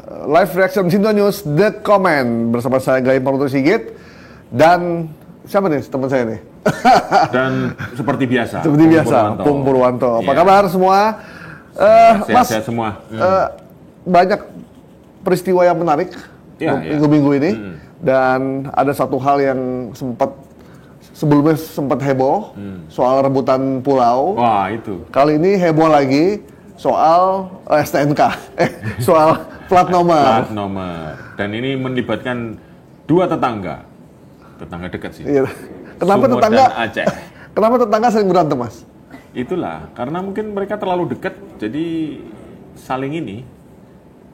live reaction Sinto News The Comment bersama saya Gaim Purwanto Sigit dan siapa nih teman saya nih? Dan seperti biasa, Pung Purwanto. Apa Ya. kabar semua? Mas, Sehat-sehat semua. banyak peristiwa yang menarik minggu-minggu ini dan ada satu hal yang sebelumnya sempat heboh soal rebutan pulau. Wah, itu. Kali ini heboh lagi soal STNK, soal plat nomor. Plat nomor. Dan ini melibatkan dua tetangga dekat sih. Iya. Kenapa Sumut tetangga? dan Aceh. Kenapa tetangga sering berantem, Mas? Itulah, karena mungkin mereka terlalu dekat, jadi saling ini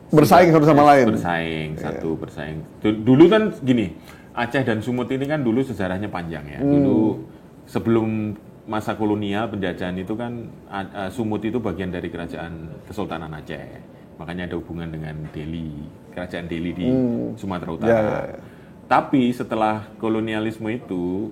Bersaing satu sama lain. Bersaing. Dulu kan gini, Aceh dan Sumut ini kan dulu sejarahnya panjang ya. Dulu sebelum masa kolonial penjajahan itu kan Sumut itu bagian dari kerajaan Kesultanan Aceh. Makanya ada hubungan dengan Delhi, kerajaan Delhi di Sumatera Utara. Tapi setelah kolonialisme itu,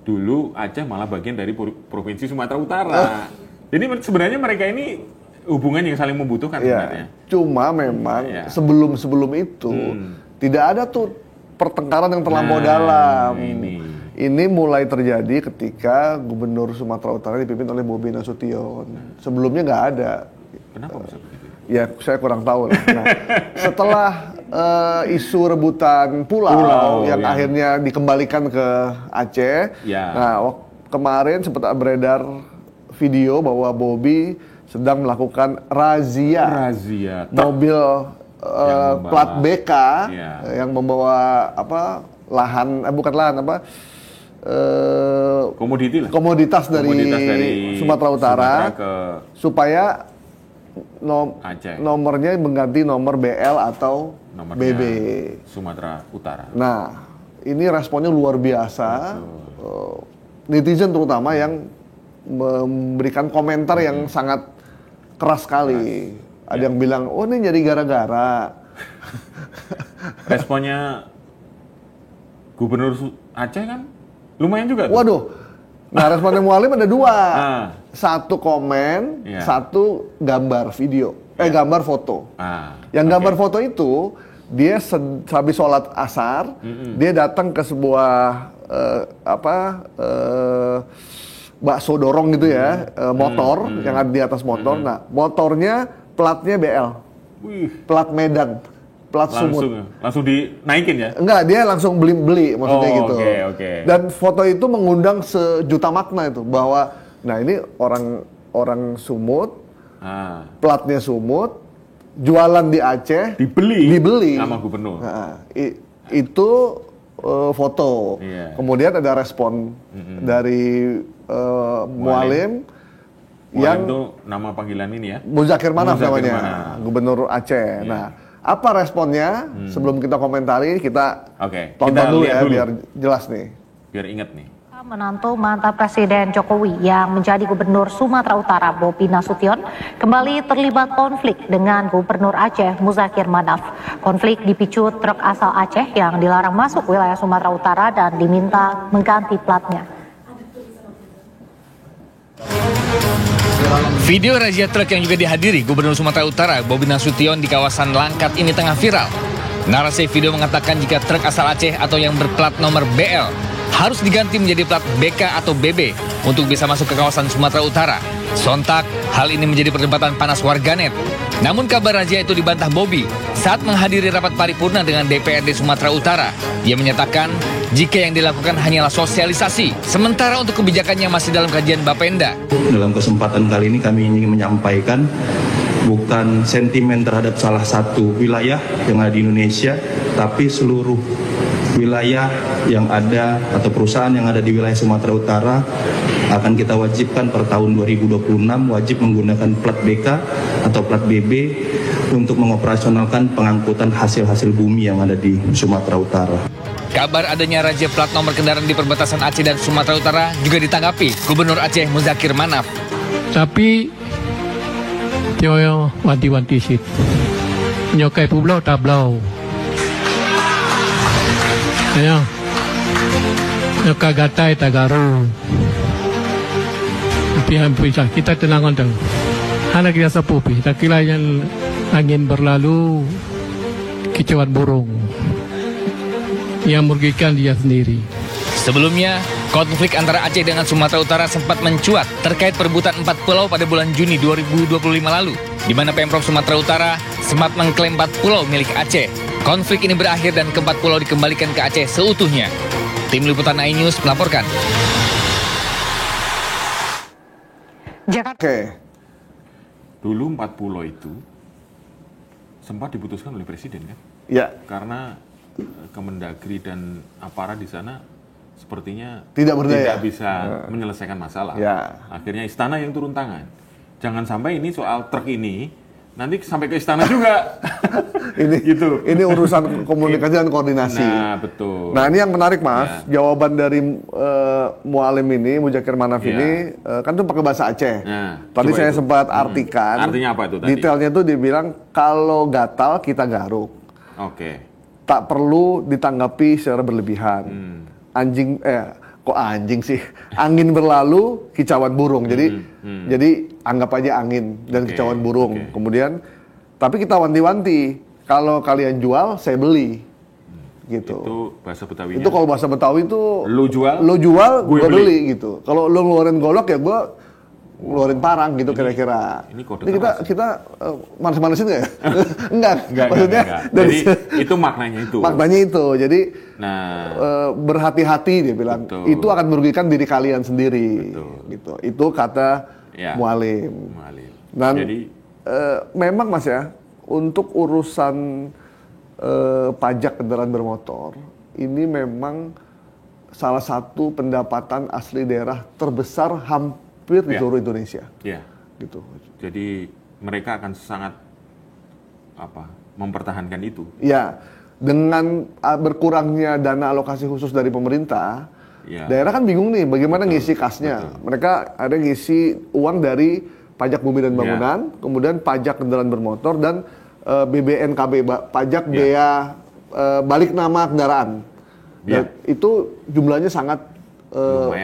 dulu Aceh malah bagian dari provinsi Sumatera Utara. Jadi sebenarnya mereka ini hubungan yang saling membutuhkan sebenarnya. Cuma memang sebelum itu tidak ada tuh pertengkaran yang terlampau dalam. Ini mulai terjadi ketika Gubernur Sumatera Utara dipimpin oleh Bobi Nasution. Sebelumnya nggak ada. Kenapa bisa begitu? Ya saya kurang tahu. Nah, setelah isu rebutan pulau yang akhirnya dikembalikan ke Aceh. Nah, kemarin sempat beredar video bahwa Bobi sedang melakukan razia mobil plat BK yang membawa komoditas dari Sumatera Utara supaya nomornya mengganti nomor BL atau nomornya BB Sumatera Utara. Nah, ini responnya luar biasa. Netizen terutama yang memberikan komentar yang sangat keras sekali. Ada yang bilang, oh ini jadi gara-gara. Responnya Gubernur Aceh kan lumayan juga. Waduh. Nah, responnya Mualim ada dua. Satu komen, satu gambar video. Gambar foto. Yang gambar foto itu dia habis sholat asar, dia datang ke sebuah bakso dorong gitu ya, motor yang ada di atas motor. Nah, motornya platnya BL, plat Medan, plat Sumut. Langsung dinaikin ya? Enggak, dia langsung beli maksudnya gitu. Okay. Dan foto itu mengundang sejuta makna itu bahwa, nah ini orang Sumut, platnya Sumut, jualan di Aceh, dibeli sama gubernur. Nah, itu foto. Kemudian ada respon dari Mualim yang itu nama panggilan ini ya, Muzakir Manaf namanya, Gubernur Aceh. Nah, apa responnya? Sebelum kita komentari, kita tonton dulu ya biar jelas nih. Biar ingat nih. Menantu mantan Presiden Jokowi yang menjadi Gubernur Sumatera Utara Bobi Nasution kembali terlibat konflik dengan Gubernur Aceh Muzakir Manaf. Konflik dipicu truk asal Aceh yang dilarang masuk wilayah Sumatera Utara dan diminta mengganti platnya. Video razia truk yang juga dihadiri Gubernur Sumatera Utara Bobi Nasution di kawasan Langkat ini tengah viral. Narasi video mengatakan jika truk asal Aceh atau yang berplat nomor BL harus diganti menjadi plat BK atau BB untuk bisa masuk ke kawasan Sumatera Utara. Sontak, hal ini menjadi perdebatan panas warganet. Namun kabar razia itu dibantah Bobi saat menghadiri rapat paripurna dengan DPRD Sumatera Utara. Ia menyatakan jika yang dilakukan hanyalah sosialisasi, sementara untuk kebijakannya masih dalam kajian Bapenda. Dalam kesempatan kali ini kami ingin menyampaikan bukan sentimen terhadap salah satu wilayah yang ada di Indonesia, tapi seluruh wilayah yang ada atau perusahaan yang ada di wilayah Sumatera Utara akan kita wajibkan per tahun 2026 wajib menggunakan plat BK atau plat BB untuk mengoperasionalkan pengangkutan hasil-hasil bumi yang ada di Sumatera Utara. Kabar adanya razia plat nomor kendaraan di perbatasan Aceh dan Sumatera Utara juga ditanggapi Gubernur Aceh Muzakir Manaf. Tapi Tio wanti-wanti sit. Nyokai publau tablau. Ayo. Nyokai gatai tagaru. Pihak pisah kita tenang untuk. Anak kita sepupi. Tak kira yang angin berlalu kicauan burung yang merugikan dia sendiri. Sebelumnya, konflik antara Aceh dengan Sumatera Utara sempat mencuat terkait perebutan 4 pulau pada bulan Juni 2025 lalu, di mana Pemprov Sumatera Utara sempat mengklaim 4 pulau milik Aceh. Konflik ini berakhir dan ke-4 pulau dikembalikan ke Aceh seutuhnya. Tim Liputan iNews melaporkan. Oke. Dulu 4 pulau itu sempat diputuskan oleh Presiden kan? Ya. Karena Kemendagri dan aparat di sana sepertinya tidak berdaya, tidak bisa menyelesaikan masalah. Ya. Akhirnya istana yang turun tangan. Jangan sampai ini soal truk ini nanti sampai ke istana juga. Ini gitu. Ini urusan komunikasi dan koordinasi. Nah, betul. Nah, ini yang menarik, Mas. Ya. Jawaban dari Mualim ini, Muzakir Manaf ini kan itu pakai bahasa Aceh. Nah, tadi saya sempat artikan. Artinya apa itu tadi? Detailnya itu dibilang kalau gatal kita garuk. Oke. Tak perlu ditanggapi secara berlebihan. Anjing sih. Angin berlalu, kicauan burung. Jadi anggap aja angin dan kicauan burung. Kemudian, tapi kita wanti-wanti. Kalau kalian jual, saya beli. Gitu. Itu bahasa Betawinya. Itu kalau bahasa Betawi itu lu jual, gue beli gitu. Kalau lu ngeluarin golok ya gue ngeluarin parang gitu kira-kira. Ini kode kita manas-manasin nggak ya? Enggak. Maksudnya enggak. Jadi itu maknanya itu. Maknanya itu. Jadi berhati-hati dia bilang. Betul. Itu akan merugikan diri kalian sendiri. Betul. Gitu. Itu kata Mualim. Dan jadi, memang Mas ya, untuk urusan pajak kendaraan bermotor ini memang salah satu pendapatan asli daerah terbesar hampir di seluruh Indonesia. Iya. Gitu. Jadi mereka akan sangat mempertahankan itu. Ya, dengan berkurangnya dana alokasi khusus dari pemerintah, daerah kan bingung nih bagaimana ngisi kasnya. Betul. Mereka ada ngisi uang dari pajak bumi dan bangunan, kemudian pajak kendaraan bermotor dan BBNKB, pajak bea balik nama kendaraan. Dan itu jumlahnya sangat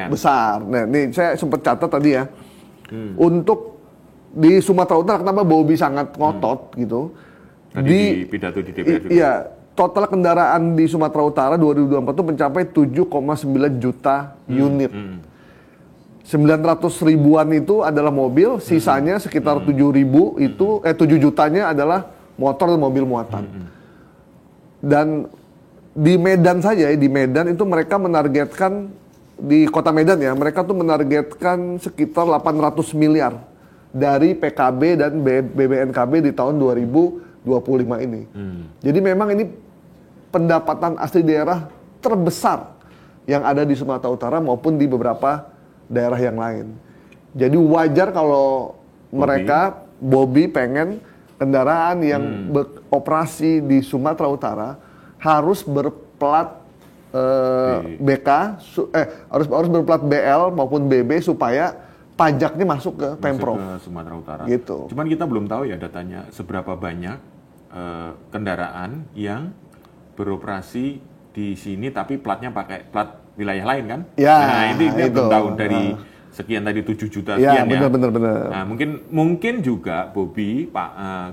besar. Nah, ini saya sempat catat tadi ya. Untuk di Sumatera Utara kenapa Bobi sangat ngotot gitu. Tadi di pidato di DPR juga. Iya, total kendaraan di Sumatera Utara 2024 itu mencapai 7,9 juta unit. 900 ribuan itu adalah mobil, sisanya sekitar 7 ribu itu 7 jutanya adalah motor dan mobil muatan. Dan di Medan saja, di Medan itu mereka menargetkan di kota Medan ya, mereka tuh menargetkan sekitar 800 miliar dari PKB dan BBNKB di tahun 2025 ini. Jadi memang ini pendapatan asli daerah terbesar yang ada di Sumatera Utara maupun di beberapa daerah yang lain. Jadi wajar kalau Bobi pengen kendaraan yang beroperasi di Sumatera Utara harus berplat BK, harus berplat BL maupun BB supaya pajaknya masuk ke Pemprov. Masuk ke Sumatera Utara. Gitu. Cuman kita belum tahu ya datanya seberapa banyak kendaraan yang beroperasi di sini tapi platnya pakai plat wilayah lain kan? Ya, nah ini belum tahu dari sekian tadi 7 juta sekian ya. Benar. Nah, mungkin juga Bobi,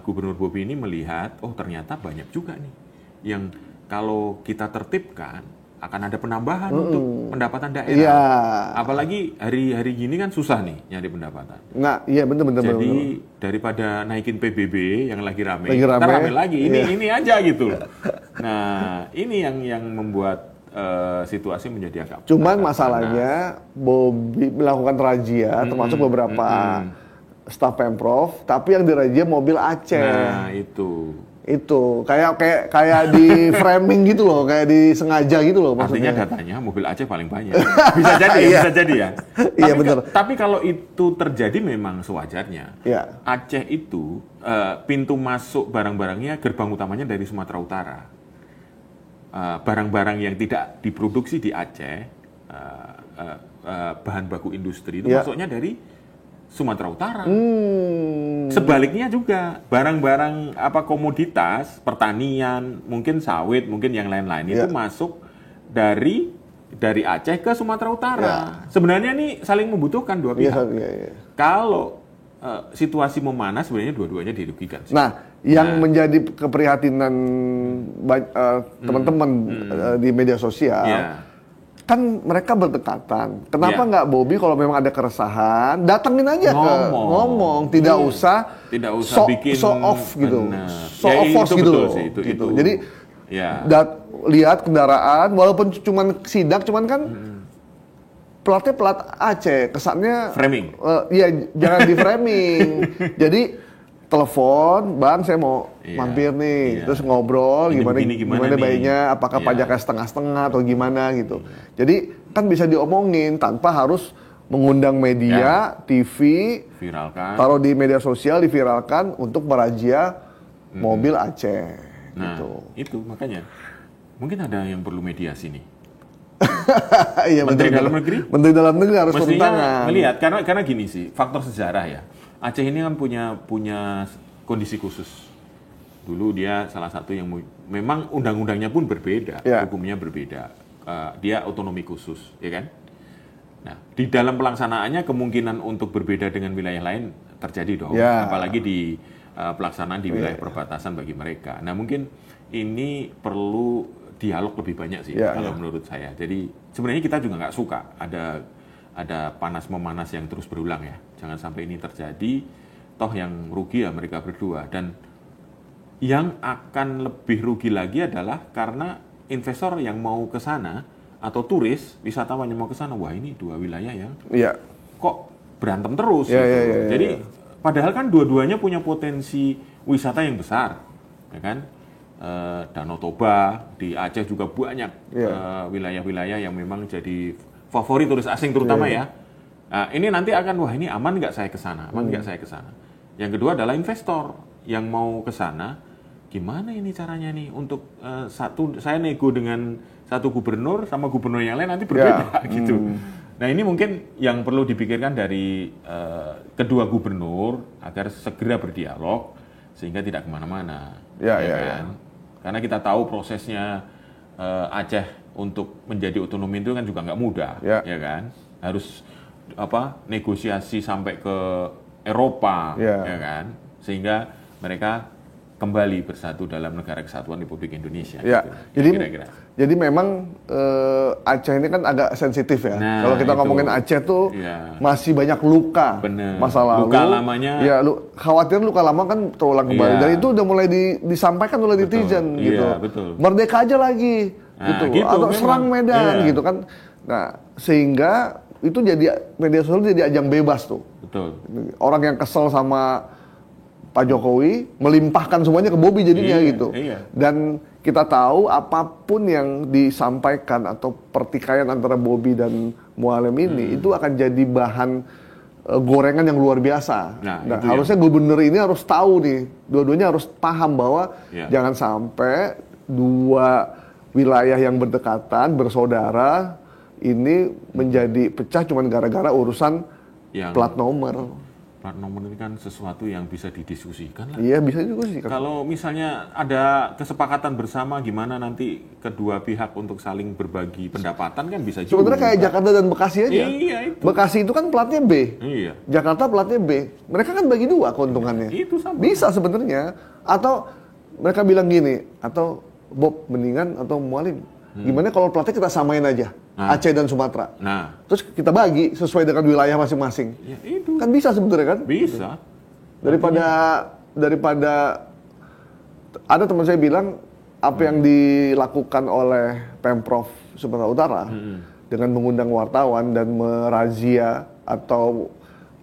Gubernur Bobi ini melihat, oh ternyata banyak juga nih yang kalau kita tertibkan akan ada penambahan untuk pendapatan daerah. Ya. Apalagi hari-hari gini kan susah nih nyari pendapatan. Nah, iya benar. Jadi daripada naikin PBB yang lagi rame. Lagi. Ini aja gitu. Nah, ini yang membuat situasi menjadi agak. Cuman masalahnya Bobi melakukan razia, termasuk beberapa staf Pemprov, tapi yang dirazia mobil Aceh. Nah, itu kayak di framing gitu loh, kayak disengaja gitu loh maksudnya. Artinya datanya mobil Aceh paling banyak. Bisa jadi ya. Iya benar. Tapi kalau itu terjadi memang sewajarnya. Ya. Aceh itu pintu masuk barang-barangnya gerbang utamanya dari Sumatera Utara. Barang-barang yang tidak diproduksi di Aceh, bahan baku industri itu masuknya dari Sumatera Utara. Sebaliknya juga barang-barang komoditas pertanian, mungkin sawit, mungkin yang lain-lain itu masuk dari Aceh ke Sumatera Utara. Sebenarnya ini saling membutuhkan dua pihak. Kalau situasi memanas sebenarnya dua-duanya dirugikan sih. Nah, yang menjadi keprihatinan teman-teman di media sosial, kan mereka berdekatan. Kenapa nggak Bobby kalau memang ada keresahan, datengin aja ngomong, tidak usah bikin show off gitu, show off force gitu loh. Gitu. Jadi lihat kendaraan, walaupun cuman sidak, cuman kan platnya plat Aceh, kesannya framing. Iya, jangan di framing. Jadi telepon, Bang, saya mau mampir nih, terus ngobrol gimana bayinya, apakah pajaknya setengah-setengah atau gimana gitu. Jadi kan bisa diomongin tanpa harus mengundang media, TV, viralkan, taruh di media sosial, diviralkan untuk merazia mobil Aceh. Nah, gitu. Itu makanya mungkin ada yang perlu mediasi nih. Iya, Menteri Dalam Negeri harus turun tangan. Melihat karena gini sih, faktor sejarah ya. Aceh ini kan punya kondisi khusus. Dulu dia salah satu yang memang undang-undangnya pun berbeda, hukumnya berbeda. Dia otonomi khusus, ya kan? Nah, di dalam pelaksanaannya kemungkinan untuk berbeda dengan wilayah lain terjadi dong, apalagi di pelaksanaan di wilayah perbatasan bagi mereka. Nah, mungkin ini perlu dialog lebih banyak sih kalau menurut saya. Jadi sebenarnya kita juga nggak suka ada panas memanas yang terus berulang ya. Jangan sampai ini terjadi, toh yang rugi ya mereka berdua. Dan yang akan lebih rugi lagi adalah karena investor yang mau ke sana atau turis, wisatawan yang mau ke sana, wah ini dua wilayah yang kok berantem terus gitu. Jadi padahal kan dua-duanya punya potensi wisata yang besar, ya kan? Danau Toba di Aceh juga banyak wilayah-wilayah yang memang jadi favorit turis asing terutama ya. Nah, ini nanti akan wah ini aman nggak saya ke sana, Yang kedua adalah investor yang mau ke sana, gimana ini caranya nih untuk saya nego dengan satu gubernur sama gubernur yang lain nanti berbeda gitu. Nah ini mungkin yang perlu dipikirkan dari kedua gubernur agar segera berdialog sehingga tidak kemana-mana. Kan? Karena kita tahu prosesnya Aceh untuk menjadi otonomi itu kan juga nggak mudah, ya kan? Harus negosiasi sampai ke Eropa, ya kan? Sehingga mereka kembali bersatu dalam Negara Kesatuan Republik Indonesia. Gitu. Jadi memang Aceh ini kan agak sensitif ya. Nah, kalau kita ngomongin Aceh tuh masih banyak luka, masa lalu. Luka lamanya. Ya, khawatir luka lama kan terulang kembali. Dan itu udah mulai disampaikan oleh netizen gitu. Merdeka aja lagi, gitu. Atau serang Medan, gitu kan. Nah, sehingga itu jadi media sosial jadi ajang bebas tuh. Orang yang kesel sama Pak Jokowi melimpahkan semuanya ke Bobby jadinya gitu. Dan kita tahu apapun yang disampaikan atau pertikaian antara Bobby dan Mualim ini itu akan jadi bahan gorengan yang luar biasa. Nah harusnya gubernur ini harus tahu nih, dua-duanya harus paham bahwa jangan sampai dua wilayah yang berdekatan, bersaudara ini menjadi pecah cuma gara-gara urusan plat nomor. Plat nomor ini kan sesuatu yang bisa didiskusikan lah. Iya, bisa didiskusikan. Kalau misalnya ada kesepakatan bersama gimana nanti kedua pihak untuk saling berbagi pendapatan kan bisa juga. Sebenarnya kayak Jakarta dan Bekasi aja. Iya, itu. Bekasi itu kan platnya B. Iya. Jakarta platnya B. Mereka kan bagi dua keuntungannya. Itu sama. Bisa sebenarnya. Atau mereka bilang gini, atau Bob mendingan atau Mualim, gimana kalau platnya kita samain aja? Aceh dan Sumatera. Terus kita bagi sesuai dengan wilayah masing-masing. Ya, itu. Kan bisa sebetulnya kan? Bisa. Daripada ada teman saya bilang apa yang dilakukan oleh Pemprov Sumatera Utara dengan mengundang wartawan dan merazia atau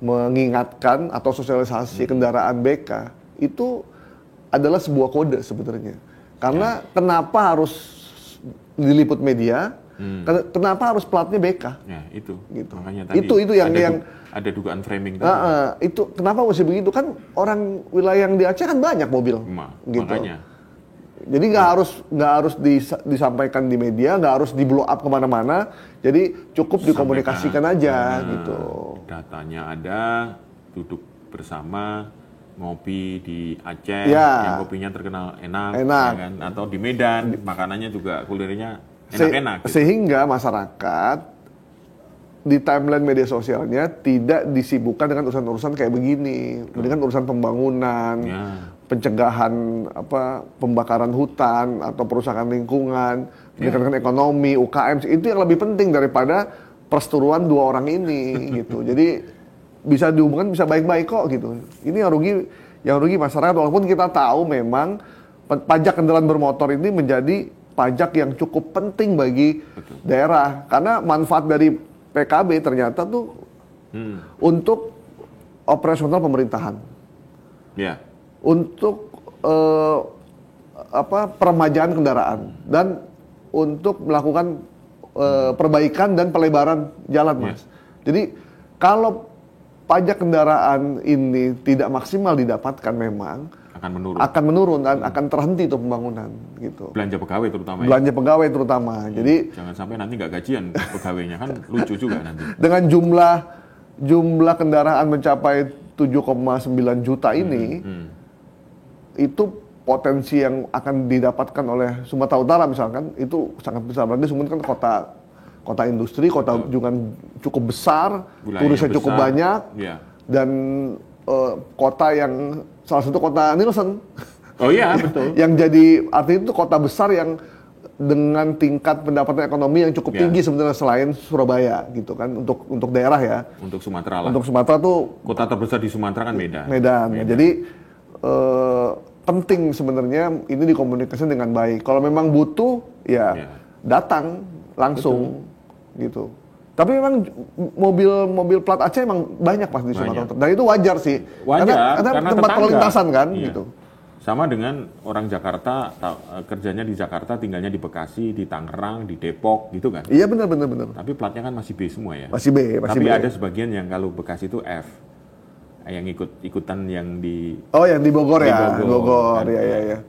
mengingatkan atau sosialisasi kendaraan BK itu adalah sebuah kode sebetulnya. Karena kenapa harus diliput media? Kenapa harus platnya BK? Ya, itu. Gitu. Makanya tadi itu yang ada dugaan framing tadi. Itu kenapa mesti begitu? Kan orang wilayah yang di Aceh kan banyak mobil. Gitu. Makanya. Jadi nggak harus disampaikan di media, nggak harus di blow up kemana-mana. Jadi cukup dikomunikasikan aja gitu. Datanya ada, duduk bersama, ngopi di Aceh, yang kopinya terkenal enak. Ya kan? Atau di Medan, makanannya juga kulinernya enak-enak. Sehingga masyarakat di timeline media sosialnya tidak disibukkan dengan urusan-urusan kayak begini, dengan urusan pembangunan, pencegahan pembakaran hutan atau perusahaan lingkungan, peningkatan ekonomi, UKM, itu yang lebih penting daripada perseteruan dua orang ini gitu. Jadi bisa dihubungkan, bisa baik-baik kok gitu. Ini yang rugi masyarakat, walaupun kita tahu memang pajak kendaraan bermotor ini menjadi pajak yang cukup penting bagi daerah, karena manfaat dari PKB ternyata tuh untuk operasional pemerintahan, untuk peremajaan kendaraan dan untuk melakukan perbaikan dan pelebaran jalan, Mas. Jadi kalau pajak kendaraan ini tidak maksimal didapatkan, memang akan menurun dan akan terhenti tuh pembangunan gitu. Belanja pegawai terutama. Belanja pegawai terutama. Jadi jangan sampai nanti nggak gajian pegawainya, kan lucu juga nanti. Dengan jumlah kendaraan mencapai 7,9 juta ini, itu potensi yang akan didapatkan oleh Sumatera Utara misalkan itu sangat besar. Berarti Sumatera kan kota industri, kota juga cukup besar, turisnya cukup banyak, dan kota yang salah satu kota Nielsen. Oh iya, betul. Yang jadi artinya itu kota besar yang dengan tingkat pendapatan ekonomi yang cukup tinggi sebenarnya selain Surabaya gitu kan, untuk daerah ya. Untuk Sumatera lah. Untuk Sumatera tuh kota terbesar di Sumatera kan Medan. Medan. Jadi penting sebenarnya ini dikomunikasikan dengan baik. Kalau memang butuh datang langsung gitu. Tapi memang mobil plat Aceh emang banyak Mas di Sumatera Utara. Dan itu wajar sih. Wajar, karena tempat perlintasan kan gitu. Sama dengan orang Jakarta, kerjanya di Jakarta, tinggalnya di Bekasi, di Tangerang, di Depok gitu kan. Iya benar. Tapi platnya kan masih B semua ya. Masih B. Tapi ada sebagian yang kalau Bekasi itu F. Yang ikutan yang di yang di Bogor ya. Bogor. Iya.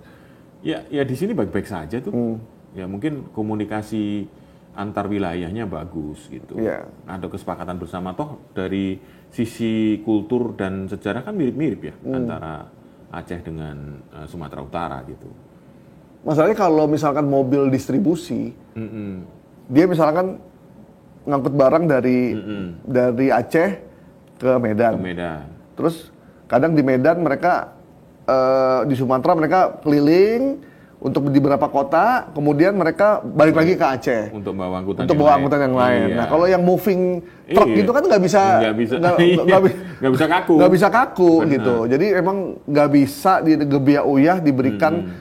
Ya di sini baik-baik saja tuh. Ya mungkin komunikasi antar wilayahnya bagus gitu. Ada kesepakatan bersama, toh dari sisi kultur dan sejarah kan mirip-mirip ya antara Aceh dengan Sumatera Utara gitu. Masalahnya kalau misalkan mobil distribusi, dia misalkan ngangkut barang dari Aceh ke Medan. Terus kadang di Medan mereka di Sumatera mereka keliling untuk di beberapa kota, kemudian mereka balik lagi ke Aceh untuk bawa angkutan yang lain. Nah, kalau yang moving truck gitu kan nggak bisa kaku gitu. Jadi emang nggak bisa di Gebiak Uyah diberikan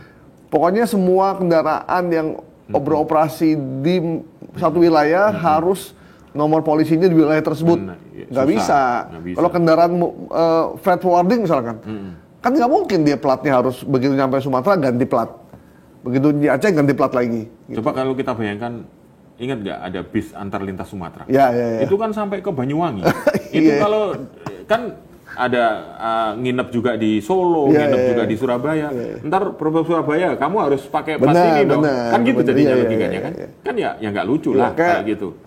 pokoknya semua kendaraan yang beroperasi di satu wilayah harus nomor polisinya di wilayah tersebut. Nggak bisa. Kalau kendaraan freight forwarding misalkan, kan nggak mungkin dia platnya harus begitu nyampe Sumatera ganti plat. Begitu di Aceh ganti plat lagi. Gitu. Coba kalau kita bayangkan, ingat nggak ada bis antar lintas Sumatera? Ya. Itu kan sampai ke Banyuwangi. Itu kalau kan ada nginep juga di Solo, nginep juga di Surabaya. Ntar Surabaya, kamu harus pakai pas ini dong. Kan gitu jadinya logikanya kan? Kan ya nggak lucu lah kayak gitu.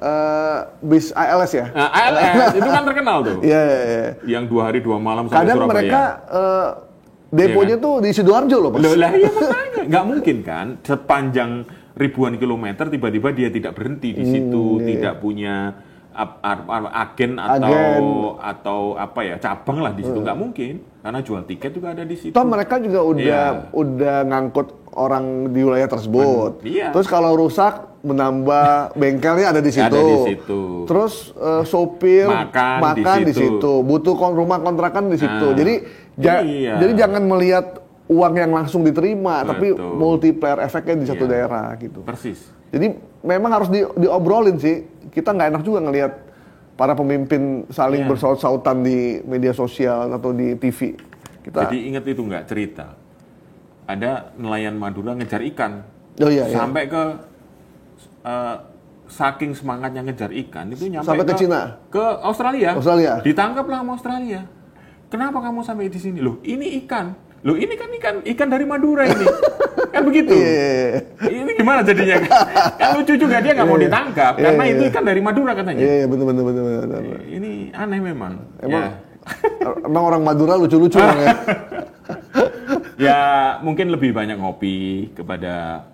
Bis ALS ya? ALS itu kan terkenal tuh. Iya. Yang 2 hari 2 malam sampai kadang Surabaya. Mereka deponya tuh di Sidoarjo loh, Pak. Lah iya makanya, nggak mungkin kan sepanjang ribuan kilometer tiba-tiba dia tidak berhenti di situ, tidak punya agen atau apa ya, cabang lah di situ, nggak mungkin karena jual tiket juga ada di situ. Toh mereka juga udah ngangkut orang di wilayah tersebut. Terus kalau rusak menambah bengkelnya ada di situ. Terus sopir makan di situ. Butuh rumah kontrakan di situ. Jadi jangan melihat uang yang langsung diterima, tapi multiplier efeknya di satu daerah gitu. Persis. Jadi memang harus diobrolin sih. Kita nggak enak juga ngelihat para pemimpin saling bersaut-sautan di media sosial atau di TV. Jadi ingat itu nggak cerita? Ada nelayan Madura ngejar ikan. Sampai ke saking semangatnya ngejar ikan itu nyampe sampai ke Cina, ke Australia. Ditangkaplah sama Australia. Kenapa kamu sampai di sini? Loh, ini ikan. Loh, ini kan ikan dari Madura ini. Kan begitu. Ini gimana jadinya? Kan lucu juga, dia nggak mau ditangkap karena itu ikan dari Madura katanya. Iya, benar. Ini aneh memang. Emang orang Madura lucu-lucu ya. Ya, mungkin lebih banyak ngopi kepada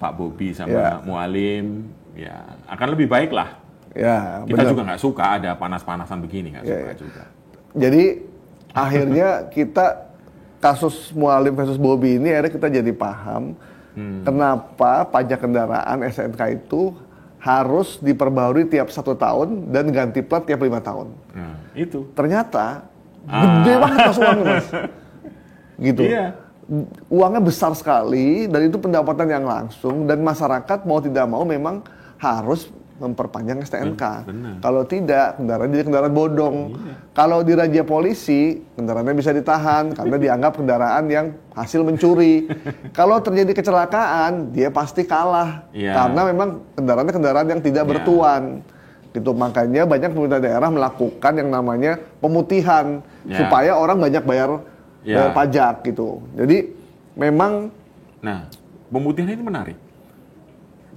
Pak Bobi sama Mualim. Ya, akan lebih baik lah. Ya, kita juga nggak suka ada panas-panasan begini, nggak suka juga. Jadi akhirnya kita kasus Mualim versus Bobi ini akhirnya kita jadi paham kenapa pajak kendaraan STNK itu harus diperbarui tiap 1 tahun dan ganti plat tiap 5 tahun. Nah, itu. Ternyata gede banget mas uangnya mas. Gitu. Iya. Uangnya besar sekali dan itu pendapatan yang langsung dan masyarakat mau tidak mau memang harus memperpanjang STNK. Kalau tidak, kendaraan jadi kendaraan bodong. Iya. Kalau dirazia polisi, kendaraannya bisa ditahan karena dianggap kendaraan yang hasil mencuri. Kalau terjadi kecelakaan, dia pasti kalah. Iya. Karena memang kendaraannya kendaraan yang tidak bertuan. Gitu. Makanya banyak pemerintah daerah melakukan yang namanya pemutihan supaya orang banyak bayar pajak gitu. Jadi memang pemutihan ini menarik.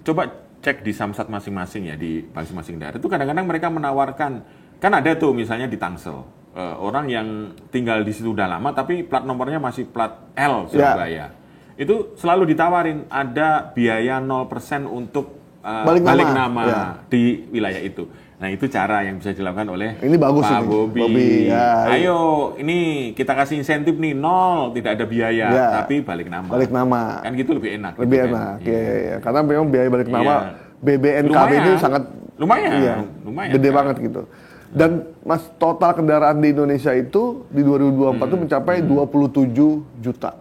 Coba cek di Samsat masing-masing ya, di masing-masing daerah. Itu kadang-kadang mereka menawarkan, kan ada tuh misalnya di Tangsel, orang yang tinggal di situ udah lama tapi plat nomornya masih plat L Surabaya. Itu selalu ditawarin ada biaya 0% untuk balik nama di wilayah itu. Nah itu cara yang bisa dilakukan oleh ini bagus Pak ini. Bobi. Ayo, ini kita kasih insentif nih 0, tidak ada biaya, tapi balik nama. Balik nama. Kan gitu lebih enak. Lebih gitu enak, kan? ya. Karena memang biaya balik nama BBNKB ini sangat lumayan. Gede banget gitu. Dan mas total kendaraan di Indonesia itu di 2024 itu mencapai 27 juta.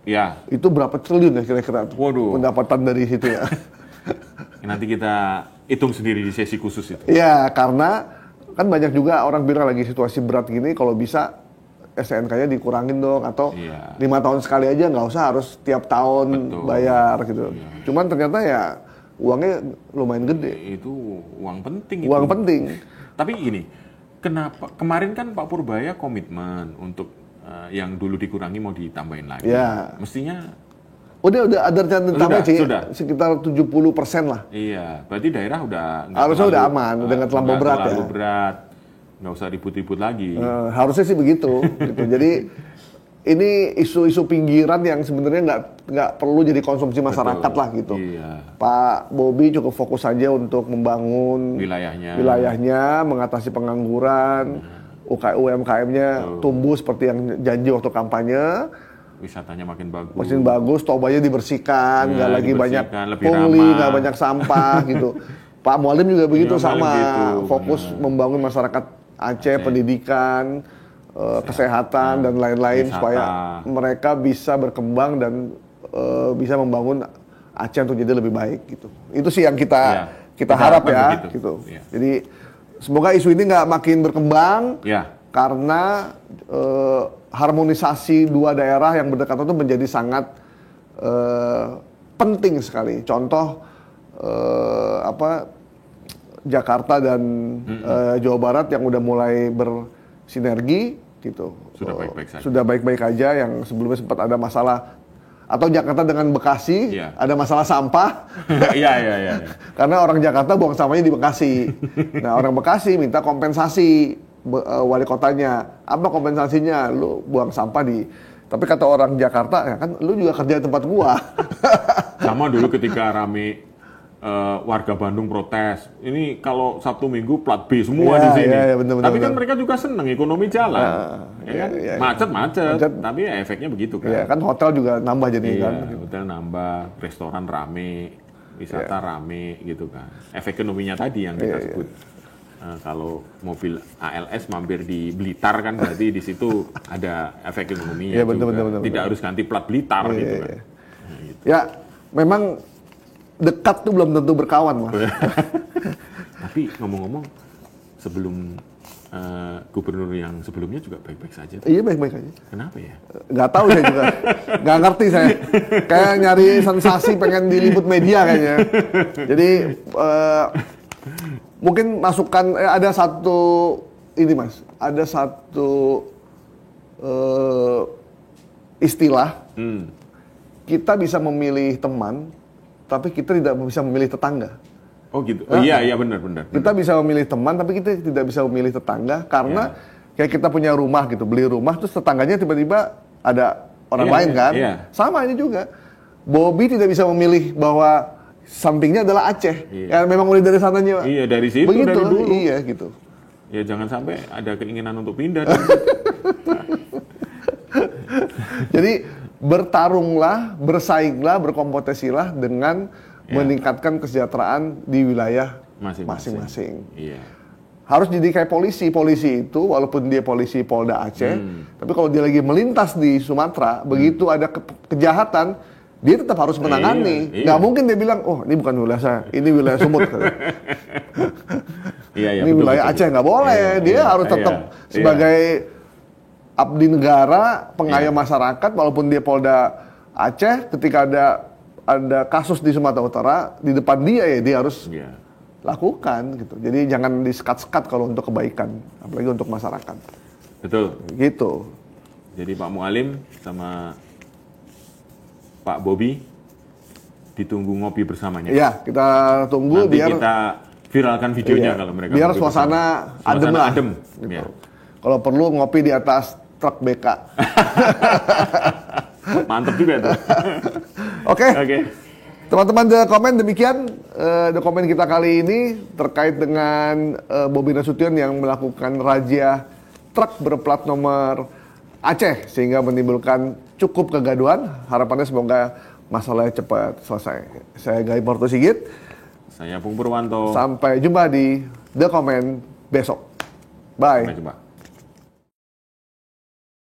Ya. Itu berapa triliun ya kira-kira? Waduh. Pendapatan dari situ ya. Nanti kita hitung sendiri di sesi khusus itu. Iya, karena kan banyak juga orang bilang lagi situasi berat gini, kalau bisa STNK-nya dikurangin dong, atau 5 tahun sekali aja, nggak usah harus tiap tahun bayar gitu. Cuman ternyata ya uangnya lumayan gede. Itu uang penting. Uang penting. Tapi gini, kenapa kemarin kan Pak Purbaya komitmen untuk yang dulu dikurangi mau ditambahin lagi. Ya. Mestinya Udah ada rencana tambah sih, sekitar 70% lah. Iya, berarti daerah udah harusnya udah aman, udah nggak terlalu berat ya. Terlalu berat, nggak usah ribut-ribut lagi. Harusnya sih begitu. Gitu. Jadi ini isu-isu pinggiran yang sebenarnya nggak perlu jadi konsumsi masyarakat lah gitu. Iya. Pak Bobi cukup fokus saja untuk membangun wilayahnya, mengatasi pengangguran, UMKM-nya tumbuh seperti yang janji waktu kampanye. Wisatanya makin bagus. Makin bagus, tobanya dibersihkan, nggak lagi banyak pungli, nggak banyak sampah gitu. Pak Mualim juga begitu fokus membangun masyarakat Aceh, pendidikan, kesehatan dan lain-lain supaya mereka bisa berkembang dan bisa membangun Aceh untuk jadi lebih baik gitu. Itu sih yang kita harap ya gitu. Jadi semoga isu ini nggak makin berkembang karena harmonisasi dua daerah yang berdekatan itu menjadi sangat penting sekali. Contoh Jakarta dan Jawa Barat yang udah mulai bersinergi gitu. Sudah baik-baik aja, yang sebelumnya sempat ada masalah, atau Jakarta dengan Bekasi ada masalah sampah. Iya. Karena orang Jakarta buang sampahnya di Bekasi. Nah, orang Bekasi minta kompensasi wali kotanya. Apa kompensasinya? Lu buang sampah di... Tapi kata orang Jakarta, ya kan lu juga kerja di tempat gua. Sama dulu ketika rame warga Bandung protes. Ini kalau Sabtu Minggu plat B semua di sini. Bener, tapi kan mereka juga seneng ekonomi jalan. Macet-macet. Tapi ya efeknya begitu kan. Iya, kan hotel juga nambah jadi kan. Hotel nambah, restoran rame, wisata rame gitu kan. Efek ekonominya tadi yang kita sebut. Kalau mobil ALS mampir di Blitar kan berarti di situ ada efek ekonominya juga. Tidak harus ganti plat Blitar gitu kan. Gitu. Ya, memang dekat tuh belum tentu berkawan, Mas. Tapi ngomong-ngomong, sebelum gubernur yang sebelumnya juga baik-baik saja. Iya, baik-baik aja. Kenapa ya? Nggak tahu saya juga. Nggak ngerti saya. Kayak nyari sensasi, pengen diliput media kayaknya. Jadi mungkin masukan ada satu ini Mas, ada satu istilah kita bisa memilih teman, tapi kita tidak bisa memilih tetangga. Oh gitu. Oh iya benar. Kita bisa memilih teman, tapi kita tidak bisa memilih tetangga karena kayak kita punya rumah gitu, beli rumah terus tetangganya tiba-tiba ada orang lain kan. Sama ini juga. Bobi tidak bisa memilih bahwa sampingnya adalah Aceh. Iya. Ya memang mulai dari sananya. Iya, dari situ, begitu, dari dulu. Iya, gitu. Ya jangan sampai ada keinginan untuk pindah. Jadi bertarunglah, bersainglah, berkompetisilah dengan meningkatkan kesejahteraan di wilayah masing-masing. Iya. Harus jadi kayak polisi. Polisi itu walaupun dia polisi Polda Aceh, tapi kalau dia lagi melintas di Sumatera, begitu ada kejahatan, dia tetap harus menangani. Nggak mungkin dia bilang, oh ini bukan wilayah saya, ini wilayah Sumut. Ini betul, wilayah Aceh, nggak boleh. Dia harus tetap sebagai abdi negara, pengayom masyarakat, walaupun dia Polda Aceh, ketika ada kasus di Sumatera Utara, di depan dia harus lakukan gitu. Jadi jangan disekat-sekat kalau untuk kebaikan, apalagi untuk masyarakat. Betul. Gitu. Jadi Pak Mualim sama Pak Bobi ditunggu ngopi bersamanya. Iya, kita tunggu. Nanti biar kita viralkan videonya kalau mereka. Biar suasana adem lah. Adem. Gitu. Ya. Kalau perlu ngopi di atas truk BK. Mantap juga tuh. Oke. Teman-teman The Comment, demikian The Comment kita kali ini terkait dengan Bobi Nasution yang melakukan razia truk berplat nomor Aceh sehingga menimbulkan cukup kegaduhan. Harapannya semoga masalahnya cepat selesai. Saya Gai Porto Sigit. Saya Pung Purwanto. Sampai jumpa di The Comment besok. Bye. Sampai jumpa.